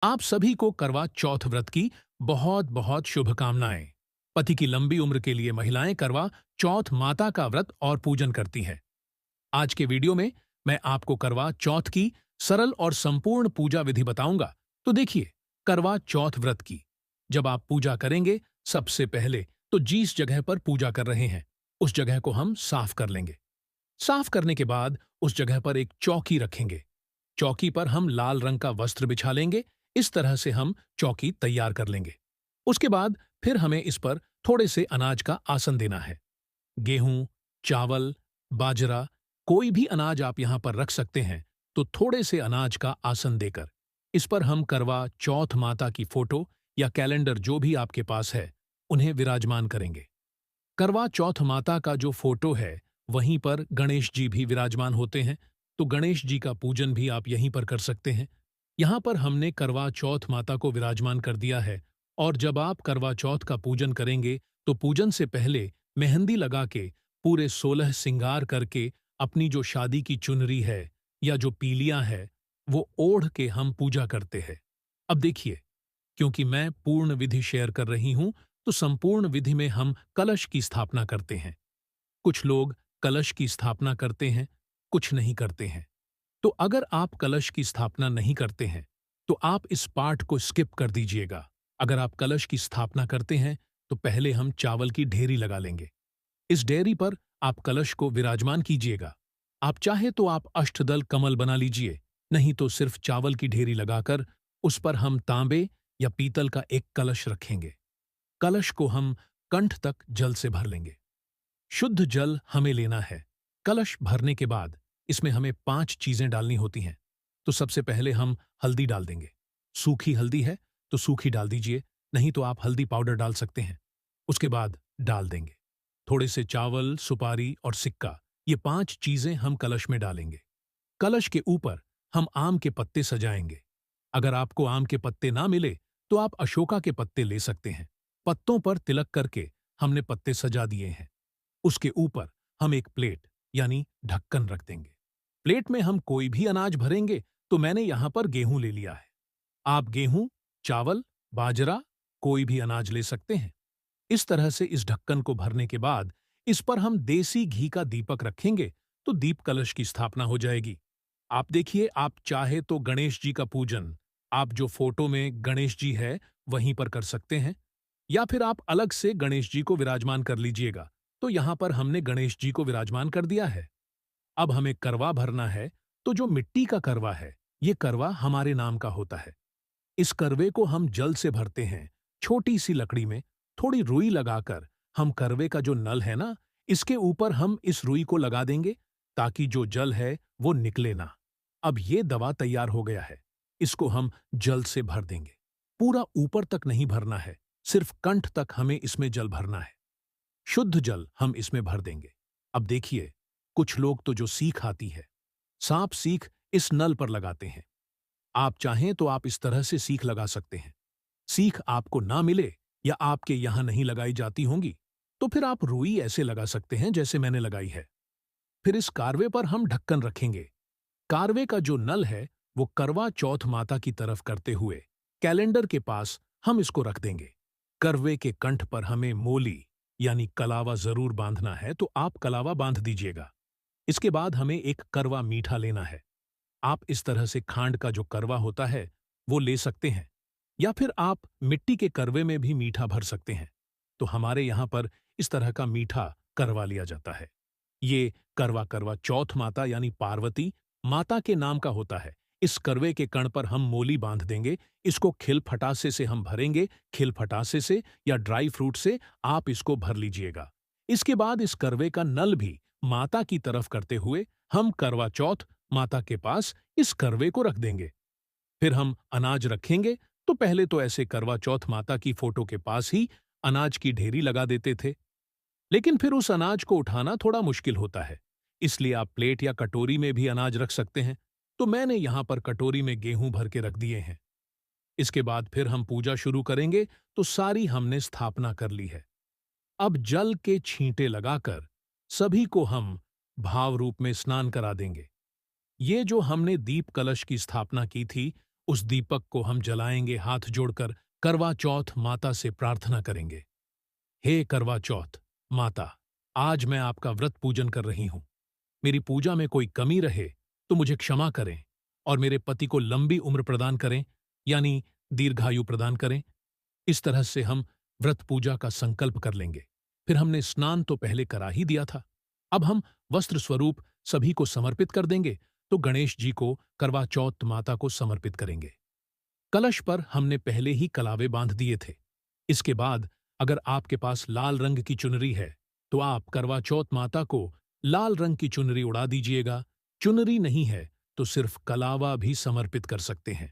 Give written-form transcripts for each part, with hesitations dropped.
आप सभी को करवा चौथ व्रत की बहुत बहुत शुभकामनाएं। पति की लंबी उम्र के लिए महिलाएं करवा चौथ माता का व्रत और पूजन करती हैं। आज के वीडियो में मैं आपको करवा चौथ की सरल और संपूर्ण पूजा विधि बताऊंगा। तो देखिए, करवा चौथ व्रत की जब आप पूजा करेंगे, सबसे पहले तो जिस जगह पर पूजा कर रहे हैं उस जगह को हम साफ कर लेंगे। साफ करने के बाद उस जगह पर एक चौकी रखेंगे। चौकी पर हम लाल रंग का वस्त्र बिछा लेंगे। इस तरह से हम चौकी तैयार कर लेंगे। उसके बाद फिर हमें इस पर थोड़े से अनाज का आसन देना है। गेहूं, चावल, बाजरा, कोई भी अनाज आप यहां पर रख सकते हैं। तो थोड़े से अनाज का आसन देकर इस पर हम करवा चौथ माता की फोटो या कैलेंडर जो भी आपके पास है उन्हें विराजमान करेंगे। करवा चौथ माता का जो फोटो है वहीं पर गणेश जी भी विराजमान होते हैं। तो गणेश जी का पूजन भी आप यहीं पर कर सकते हैं। यहाँ पर हमने करवा चौथ माता को विराजमान कर दिया है। और जब आप करवा चौथ का पूजन करेंगे तो पूजन से पहले मेहंदी लगा के पूरे 16 सिंगार करके अपनी जो शादी की चुनरी है या जो पीलियां है वो ओढ़ के हम पूजा करते हैं। अब देखिए, क्योंकि मैं पूर्ण विधि शेयर कर रही हूं तो संपूर्ण विधि में हम कलश की स्थापना करते हैं। कुछ लोग कलश की स्थापना करते हैं, कुछ नहीं करते हैं। तो अगर आप कलश की स्थापना नहीं करते हैं तो आप इस पाठ को स्किप कर दीजिएगा। अगर आप कलश की स्थापना करते हैं तो पहले हम चावल की ढेरी लगा लेंगे। इस डेयरी पर आप कलश को विराजमान कीजिएगा। आप चाहे तो आप अष्टदल कमल बना लीजिए, नहीं तो सिर्फ चावल की ढेरी लगाकर उस पर हम तांबे या पीतल का एक कलश रखेंगे। कलश को हम कंठ तक जल से भर लेंगे। शुद्ध जल हमें लेना है। कलश भरने के बाद इसमें हमें 5 चीजें डालनी होती हैं। तो सबसे पहले हम हल्दी डाल देंगे। सूखी हल्दी है तो सूखी डाल दीजिए, नहीं तो आप हल्दी पाउडर डाल सकते हैं। उसके बाद डाल देंगे थोड़े से चावल, सुपारी और सिक्का। ये 5 चीजें हम कलश में डालेंगे। कलश के ऊपर हम आम के पत्ते सजाएंगे। अगर आपको आम के पत्ते ना मिले तो आप अशोका के पत्ते ले सकते हैं। पत्तों पर तिलक करके हमने पत्ते सजा दिए हैं। उसके ऊपर हम एक प्लेट यानी ढक्कन रख देंगे। प्लेट में हम कोई भी अनाज भरेंगे। तो मैंने यहां पर गेहूं ले लिया है। आप गेहूं, चावल, बाजरा, कोई भी अनाज ले सकते हैं। इस तरह से इस ढक्कन को भरने के बाद इस पर हम देसी घी का दीपक रखेंगे तो दीप कलश की स्थापना हो जाएगी। आप देखिए, आप चाहे तो गणेश जी का पूजन आप जो फोटो में गणेश जी है वहीं पर कर सकते हैं, या फिर आप अलग से गणेश जी को विराजमान कर लीजिएगा। तो यहां पर हमने गणेश जी को विराजमान कर दिया है। अब हमें करवा भरना है। तो जो मिट्टी का करवा है, ये करवा हमारे नाम का होता है। इस करवे को हम जल से भरते हैं। छोटी सी लकड़ी में थोड़ी रुई लगाकर हम करवे का जो नल है ना, इसके ऊपर हम इस रुई को लगा देंगे ताकि जो जल है वो निकले ना। अब ये दवा तैयार हो गया है। इसको हम जल से भर देंगे। पूरा ऊपर तक नहीं भरना है, सिर्फ कंठ तक हमें इसमें जल भरना है। शुद्ध जल हम इसमें भर देंगे। अब देखिए, कुछ लोग तो जो सीख आती है, सांप सीख इस नल पर लगाते हैं। आप चाहें तो आप इस तरह से सीख लगा सकते हैं। सीख आपको ना मिले या आपके यहां नहीं लगाई जाती होंगी तो फिर आप रुई ऐसे लगा सकते हैं जैसे मैंने लगाई है। फिर इस कारवे पर हम ढक्कन रखेंगे। कारवे का जो नल है वो करवा चौथ माता की तरफ करते हुए कैलेंडर के पास हम इसको रख देंगे। करवे के कंठ पर हमें मोली यानी कलावा जरूर बांधना है, तो आप कलावा बांध दीजिएगा। इसके बाद हमें एक करवा मीठा लेना है। आप इस तरह से खांड का जो करवा होता है वो ले सकते हैं, या फिर आप मिट्टी के करवे में भी मीठा भर सकते हैं। तो हमारे यहाँ पर इस तरह का मीठा करवा लिया जाता है। ये करवा करवा चौथ माता यानी पार्वती माता के नाम का होता है। इस करवे के कण पर हम मोली बांध देंगे। इसको खिल फटासे से हम भरेंगे। खिल फटासे से या ड्राई फ्रूट से आप इसको भर लीजिएगा। इसके बाद इस करवे का नल भी माता की तरफ करते हुए हम करवा चौथ माता के पास इस करवे को रख देंगे। फिर हम अनाज रखेंगे। तो पहले तो ऐसे करवा चौथ माता की फोटो के पास ही अनाज की ढेरी लगा देते थे, लेकिन फिर उस अनाज को उठाना थोड़ा मुश्किल होता है। इसलिए आप प्लेट या कटोरी में भी अनाज रख सकते हैं। तो मैंने यहां पर कटोरी में गेहूं भर के रख दिए हैं। इसके बाद फिर हम पूजा शुरू करेंगे। तो सारी हमने स्थापना कर ली है। अब जल के छींटे लगाकर सभी को हम भाव रूप में स्नान करा देंगे। ये जो हमने दीप कलश की स्थापना की थी उस दीपक को हम जलाएंगे, हाथ जोड़कर करवा चौथ माता से प्रार्थना करेंगे। हे करवा चौथ माता, आज मैं आपका व्रत पूजन कर रही हूं। मेरी पूजा में कोई कमी रहे तो मुझे क्षमा करें और मेरे पति को लंबी उम्र प्रदान करें, यानी दीर्घायु प्रदान करें। इस तरह से हम व्रत पूजा का संकल्प कर लेंगे। फिर हमने स्नान तो पहले करा ही दिया था, अब हम वस्त्र स्वरूप सभी को समर्पित कर देंगे, तो गणेश जी को करवा चौथ माता को समर्पित करेंगे। कलश पर हमने पहले ही कलावे बांध दिए थे। इसके बाद अगर आपके पास लाल रंग की चुनरी है तो आप करवा चौथ माता को लाल रंग की चुनरी उड़ा दीजिएगा। चुनरी नहीं है तो सिर्फ कलावा भी समर्पित कर सकते हैं।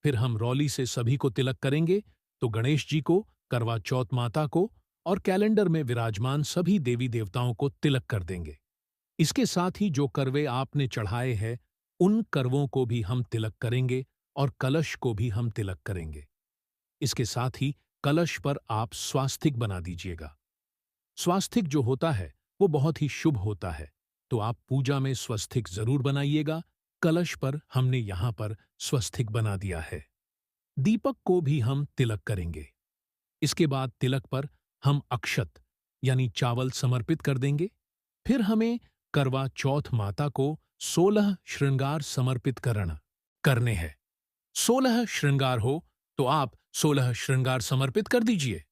फिर हम रौली से सभी को तिलक करेंगे, तो गणेश जी को, करवा चौथ माता को और कैलेंडर में विराजमान सभी देवी देवताओं को तिलक कर देंगे। इसके साथ ही जो करवे आपने चढ़ाए हैं उन करवों को भी हम तिलक करेंगे और कलश को भी हम तिलक करेंगे। इसके साथ ही कलश पर आप स्वास्तिक बना दीजिएगा। स्वास्तिक जो होता है वो बहुत ही शुभ होता है, तो आप पूजा में स्वस्तिक जरूर बनाइएगा। कलश पर हमने यहां पर स्वस्तिक बना दिया है। दीपक को भी हम तिलक करेंगे। इसके बाद तिलक पर हम अक्षत यानी चावल समर्पित कर देंगे। फिर हमें करवा चौथ माता को 16 श्रृंगार समर्पित करने हैं। 16 श्रृंगार हो तो आप 16 श्रृंगार समर्पित कर दीजिए।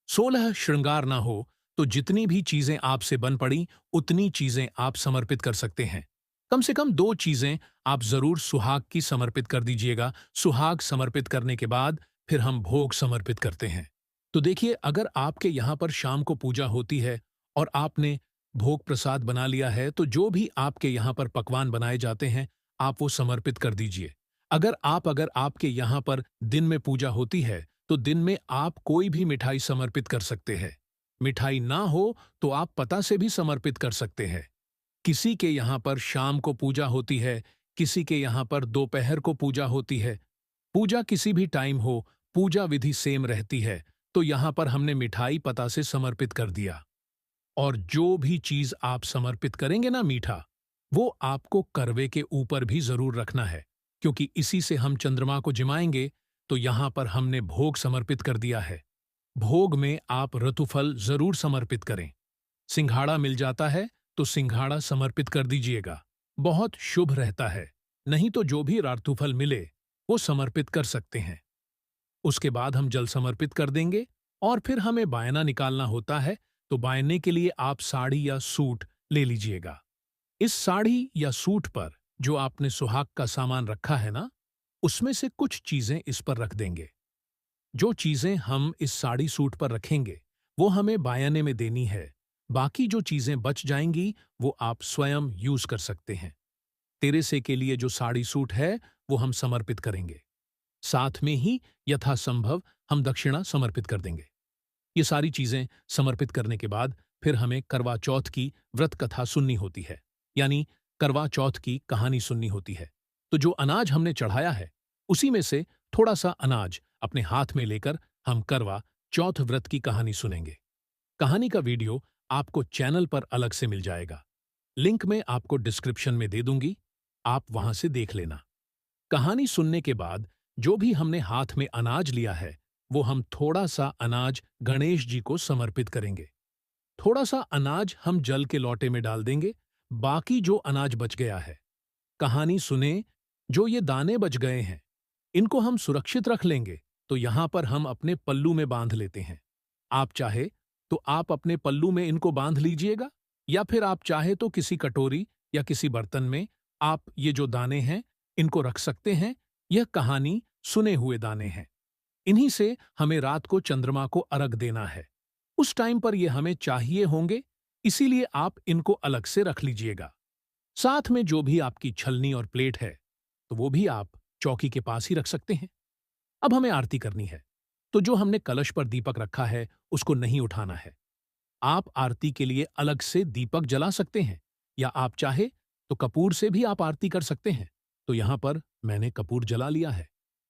16 श्रृंगार ना हो तो जितनी भी चीजें आपसे बन पड़ी उतनी चीजें आप समर्पित कर सकते हैं। कम से कम 2 चीजें आप जरूर सुहाग की समर्पित कर दीजिएगा। सुहाग समर्पित करने के बाद फिर हम भोग समर्पित करते हैं। तो देखिए, अगर आपके यहाँ पर शाम को पूजा होती है और आपने भोग प्रसाद बना लिया है तो जो भी आपके यहाँ पर पकवान बनाए जाते हैं आप वो समर्पित कर दीजिए। अगर आपके यहाँ पर दिन में पूजा होती है तो दिन में आप कोई भी मिठाई समर्पित कर सकते हैं। मिठाई ना हो तो आप पता से भी समर्पित कर सकते हैं। किसी के यहाँ पर शाम को पूजा होती है, किसी के यहाँ पर दोपहर को पूजा होती है। पूजा किसी भी टाइम हो, पूजा विधि सेम रहती है, तो यहाँ पर हमने मिठाई पता से समर्पित कर दिया। और जो भी चीज आप समर्पित करेंगे ना मीठा, वो आपको करवे के ऊपर भी जरूर रखना है, क्योंकि इसी से हम चंद्रमा को जिमाएंगे। तो यहां पर हमने भोग समर्पित कर दिया है। भोग में आप ऋतुफल जरूर समर्पित करें। सिंघाड़ा मिल जाता है तो सिंघाड़ा समर्पित कर दीजिएगा, बहुत शुभ रहता है। नहीं तो जो भी ऋतुफल मिले वो समर्पित कर सकते हैं। उसके बाद हम जल समर्पित कर देंगे और फिर हमें बायना निकालना होता है, तो बायने के लिए आप साड़ी या सूट ले लीजिएगा। इस साड़ी या सूट पर जो आपने सुहाग का सामान रखा है ना, उसमें से कुछ चीजें इस पर रख देंगे। जो चीजें हम इस साड़ी सूट पर रखेंगे वो हमें बायने में देनी है। बाकी जो चीजें बच जाएंगी वो आप स्वयं यूज कर सकते हैं। तेरेसे के लिए जो साड़ी सूट है वो हम समर्पित करेंगे। साथ में ही यथासंभव हम दक्षिणा समर्पित कर देंगे। ये सारी चीजें समर्पित करने के बाद फिर हमें करवा चौथ की व्रत कथा सुननी होती है, यानी करवा चौथ की कहानी सुननी होती है। तो जो अनाज हमने चढ़ाया है उसी में से थोड़ा सा अनाज अपने हाथ में लेकर हम करवा चौथ व्रत की कहानी सुनेंगे। कहानी का वीडियो आपको चैनल पर अलग से मिल जाएगा। लिंक मैं आपको डिस्क्रिप्शन में दे दूंगी, आप वहां से देख लेना। कहानी सुनने के बाद जो भी हमने हाथ में अनाज लिया है वो हम थोड़ा सा अनाज गणेश जी को समर्पित करेंगे। थोड़ा सा अनाज हम जल के लोटे में डाल देंगे। बाकी जो अनाज बच गया है, कहानी सुने, जो ये दाने बच गए हैं इनको हम सुरक्षित रख लेंगे। तो यहां पर हम अपने पल्लू में बांध लेते हैं। आप चाहे तो आप अपने पल्लू में इनको बांध लीजिएगा, या फिर आप चाहे तो किसी कटोरी या किसी बर्तन में आप ये जो दाने हैं इनको रख सकते हैं। यह कहानी सुने हुए दाने हैं। इन्हीं से हमें रात को चंद्रमा को अर्घ देना है। उस टाइम पर ये हमें चाहिए होंगे, इसीलिए आप इनको अलग से रख लीजिएगा। साथ में जो भी आपकी छलनी और प्लेट है तो वो भी आप चौकी के पास ही रख सकते हैं। अब हमें आरती करनी है, तो जो हमने कलश पर दीपक रखा है उसको नहीं उठाना है। आप आरती के लिए अलग से दीपक जला सकते हैं, या आप चाहे तो कपूर से भी आप आरती कर सकते हैं। तो यहां पर मैंने कपूर जला लिया है।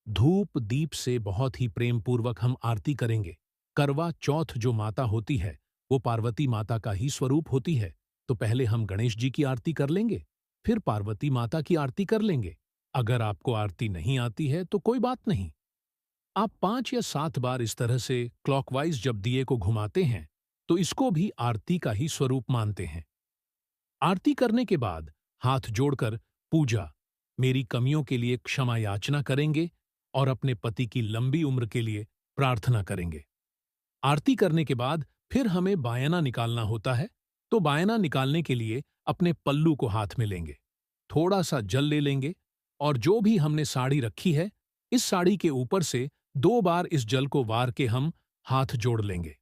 धूप दीप से बहुत ही प्रेम पूर्वक हम आरती करेंगे। करवा चौथ जो माता होती है वो पार्वती माता का ही स्वरूप होती है। तो पहले हम गणेश जी की आरती कर लेंगे, फिर पार्वती माता की आरती कर लेंगे। अगर आपको आरती नहीं आती है तो कोई बात नहीं। आप 5 या 7 बार इस तरह से क्लॉकवाइज जब दिए को घुमाते हैं तो इसको भी आरती का ही स्वरूप मानते हैं। आरती करने के बाद हाथ जोड़कर पूजा, मेरी कमियों के लिए क्षमा याचना करेंगे और अपने पति की लंबी उम्र के लिए प्रार्थना करेंगे। आरती करने के बाद फिर हमें बायना निकालना होता है, तो बायना निकालने के लिए अपने पल्लू को हाथ में लेंगे, थोड़ा सा जल ले लेंगे और जो भी हमने साड़ी रखी है, इस साड़ी के ऊपर से 2 बार इस जल को वार के हम हाथ जोड़ लेंगे।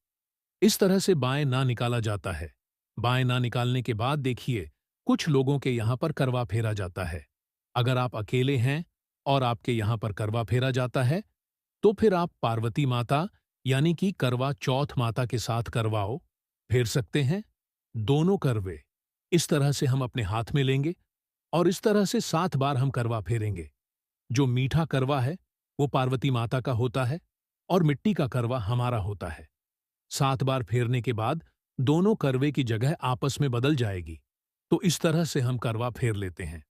इस तरह से बाएं ना निकाला जाता है। बाएं ना निकालने के बाद देखिए, कुछ लोगों के यहाँ पर करवा फेरा जाता है। अगर आप अकेले हैं और आपके यहाँ पर करवा फेरा जाता है, तो फिर आप पार्वती माता यानी कि करवा चौथ माता के साथ करवाओ फेर सकते हैं। दोनों करवे इस तरह से हम अपने हाथ में लेंगे और इस तरह से 7 बार हम करवा फेरेंगे। जो मीठा करवा है वो पार्वती माता का होता है और मिट्टी का करवा हमारा होता है। 7 बार फेरने के बाद दोनों करवे की जगह आपस में बदल जाएगी, तो इस तरह से हम करवा फेर लेते हैं।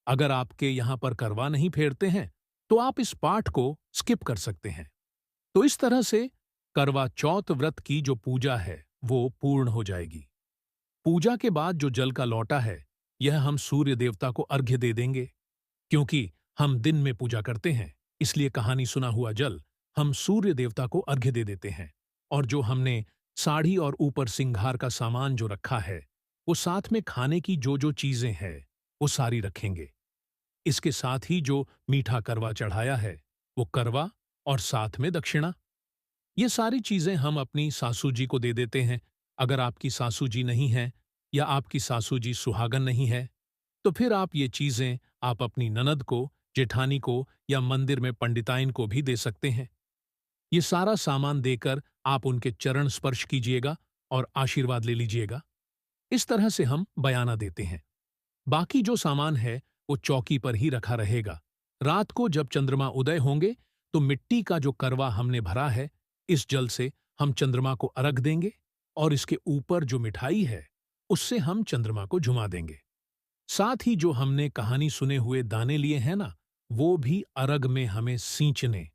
अगर आपके यहां पर करवा नहीं फेरते हैं तो आप इस पाठ को स्किप कर सकते हैं। तो इस तरह से करवा चौथ व्रत की जो पूजा है वो पूर्ण हो जाएगी। पूजा के बाद जो जल का लौटा है, यह हम सूर्य देवता को अर्घ्य दे देंगे। क्योंकि हम दिन में पूजा करते हैं, इसलिए कहानी सुना हुआ जल हम सूर्य देवता को अर्घ्य दे देते हैं। और जो हमने साड़ी और ऊपर सिंगार का सामान जो रखा है, वो साथ में खाने की जो जो चीजें हैं वो सारी रखेंगे। इसके साथ ही जो मीठा करवा चढ़ाया है वो करवा और साथ में दक्षिणा, ये सारी चीजें हम अपनी सासू जी को दे देते हैं। अगर आपकी सासू जी नहीं है या आपकी सासू जी सुहागन नहीं है, तो फिर आप ये चीजें आप अपनी ननद को, जेठानी को या मंदिर में पंडिताइन को भी दे सकते हैं। ये सारा सामान देकर आप उनके चरण स्पर्श कीजिएगा और आशीर्वाद ले लीजिएगा। इस तरह से हम बयाना देते हैं। बाकी जो सामान है वो चौकी पर ही रखा रहेगा। रात को जब चंद्रमा उदय होंगे तो मिट्टी का जो करवा हमने भरा है, इस जल से हम चंद्रमा को अर्घ देंगे और इसके ऊपर जो मिठाई है उससे हम चंद्रमा को झुमा देंगे। साथ ही जो हमने कहानी सुने हुए दाने लिए हैं ना, वो भी अर्घ में हमें सींचने